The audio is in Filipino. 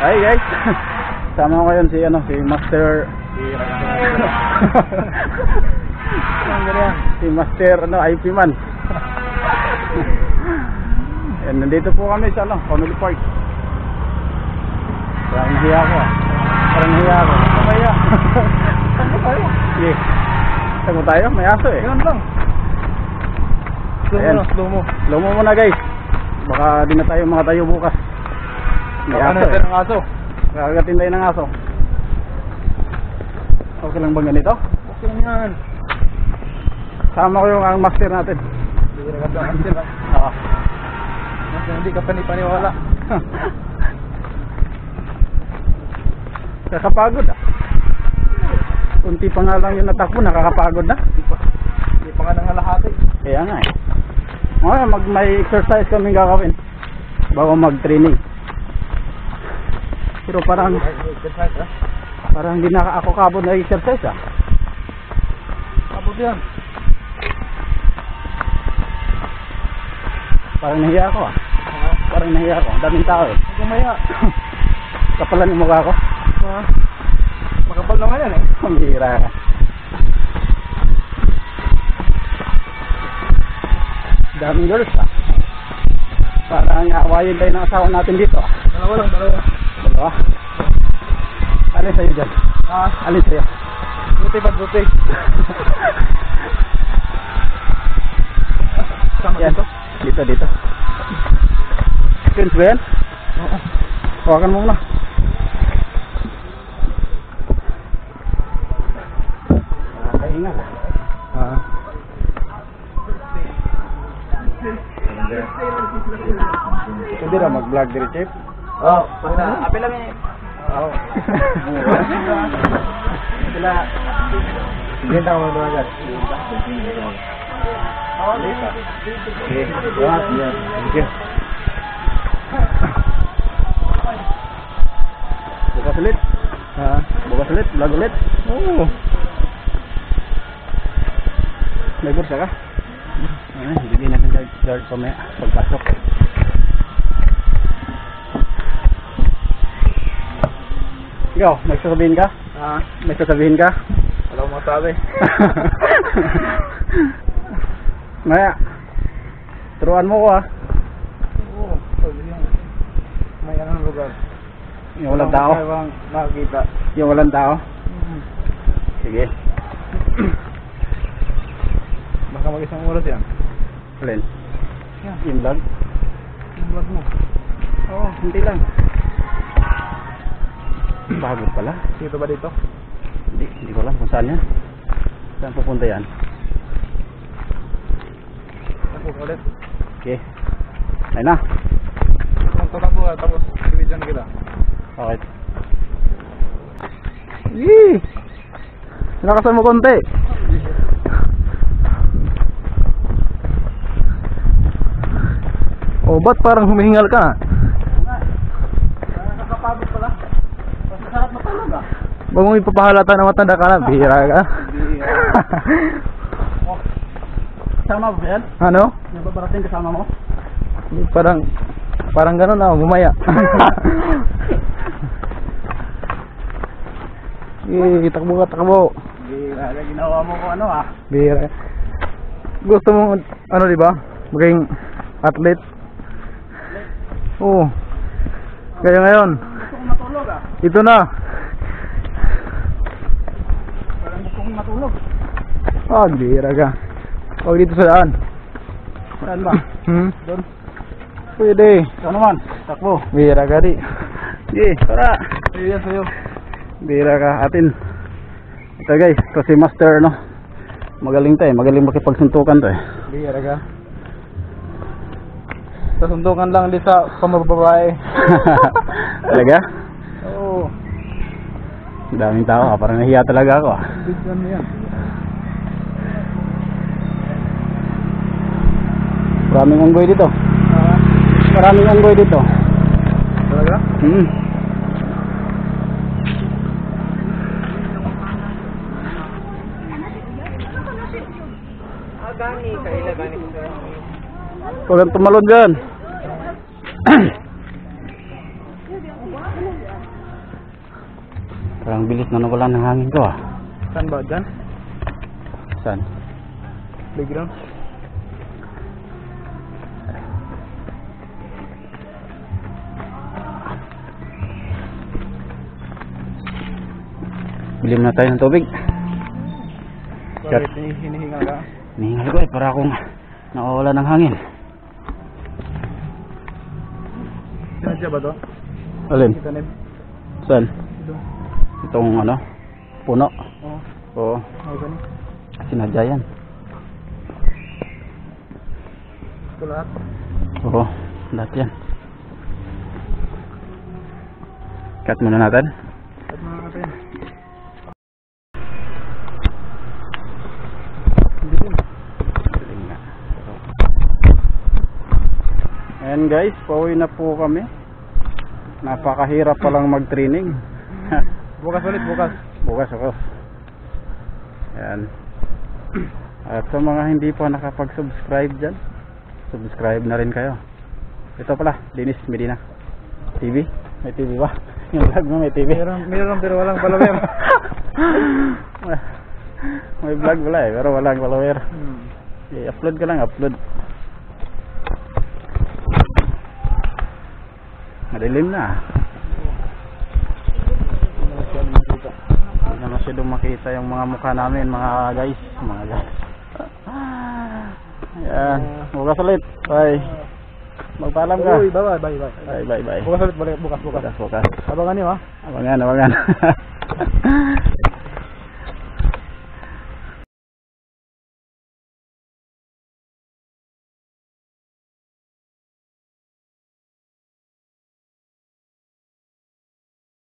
Hi guys. Sama ko yun si si Master si Master IP man. And nandito po kami sa Family Park. Parang nahiya ako Kamaya. Saan tayo? Sige. Saan tayo? May aso eh. Yan lang. Slow mo. Slow mo muna guys. Baka di na tayo makatayo bukas. May aso eh. Ng aso. Kakagatin tayo ng aso. Okay lang bang ganito? Okay lang yan. Sama ko yung master natin. Hindi ka master ha? Oo. Hindi ka panipaniwala. Nakakapagod Kunti pa nga lang yung natakbo, nakakapagod na. Hindi pa nga nangalahati. Kaya nga eh. May exercise kami gagawin bago mag-training. Pero parang hindi na ako kabod na exercise Kabod yan. Parang nahiya ako Ang daming tao eh. Kumaya. Kapalan yung mukha ko. Makapal naman yan eh. Ang bihira ka. Daming girls Parang awayin tayo ng asawa natin dito Dalawa? Alin sa'yo dyan? Alin sa'yo? Buti ba't buti? Sama Yan. Dito Pins ba yan? Oo. Hawakan mo muna. Kaingal Hindi na mag-vlog dito, Chip? Oo. Api lang eh. Oo. Sila. Hindi na ako mag-vlog. Okay. Thank you. Bukas ulit. Bukas ulit. Vlog ulit. Oo. May bursa ka? Hindi natin guard pamaya pagpasok. Ikaw, may sasabihin ka? May sasabihin ka? Wala akong masabi. Maya, turuan mo ko Oo. May anong lugar. Yung walang tao? Makikita. Yung walang tao? Sige. Baka mag-isang oras yan. Alin? Yan. Yung vlog? Yung vlog mo. Oo, hindi lang. Bago pala. Dito ba dito? Hindi ko alam kung saan yan. Saan pupunta yan? Tapos ulit. Okay. Ayun na. Magtatakbo ka tapos ibigyan na kita. Okay. Yee! Nakasan mo konti. Oh, ba't parang humihingal ka? Nakakapagod pala. Masarap matulog Bago mo ipapahalata na matanda ka na, bihira ka. Kasama ba yan? Ano? Nababarating kasama mo? Parang gano'n na, bumaya. Takbo ka, takbo. Bihira ka, ginawa mo ko Bihira. Gusto mo, di ba? Maging athlete. Oo. Kaya ngayon, Gusto kong matulog ito na. Parang gusto kong matulog. Bihira ka. Huwag dito sa daan. Saan ba? Doon. Pwede. Ito naman, takbo. Bihira ka di. Sige, tara. Ayan sa'yo. Bihira ka atin. Ito guys, ito si Master Magaling to magaling makipagsuntukan to Bihira ka. Sasuntukan lang din sa pamababae. Talaga? Oo. Ang daming tao parang nahiya talaga ako Bigyan mo yan. Maraming unggoy dito. Maraming unggoy dito. Talaga? Gani, kaila gani. Huwag kang tumalon dyan. Parang bilis na nawala ng hangin ko ah. Saan ba? Dyan? Saan? Playground? Bilim na tayo ng tubig. Bakit hinihingal ka? Hinihingal ko eh, para akong nawawala ng hangin. Sinadya ba to? Alin? Itanim? Saan? Ito. Itong ano? Puno? Oo. Oo. Ay, gani. Sinadya yan. Ito lahat. Oo. Lahat yan. Cut muna natin. At mga natin. Hindi din. Galing nga. Ayan guys, pauwi na po kami. Napakahirap palang mag-training. Bukas ulit, bukas. Bukas ako. Ayan. At sa mga hindi pa nakapag-subscribe dyan, subscribe na rin kayo. Ito pala, Dennis Medina TV. May TV ba? Yung vlog mo may TV. Meron pero walang follower. May vlog wala eh, pero walang follower. I-upload ka lang, upload. Madilim na. Hindi na masyadong makita yung mga mukha namin, mga guys. Ayan, bukas ulit. Bye. Magpaalam ka. Uy, bye. Bye. Bukas ulit, bukas. Bukas. Abangan niyo ha. Abangan.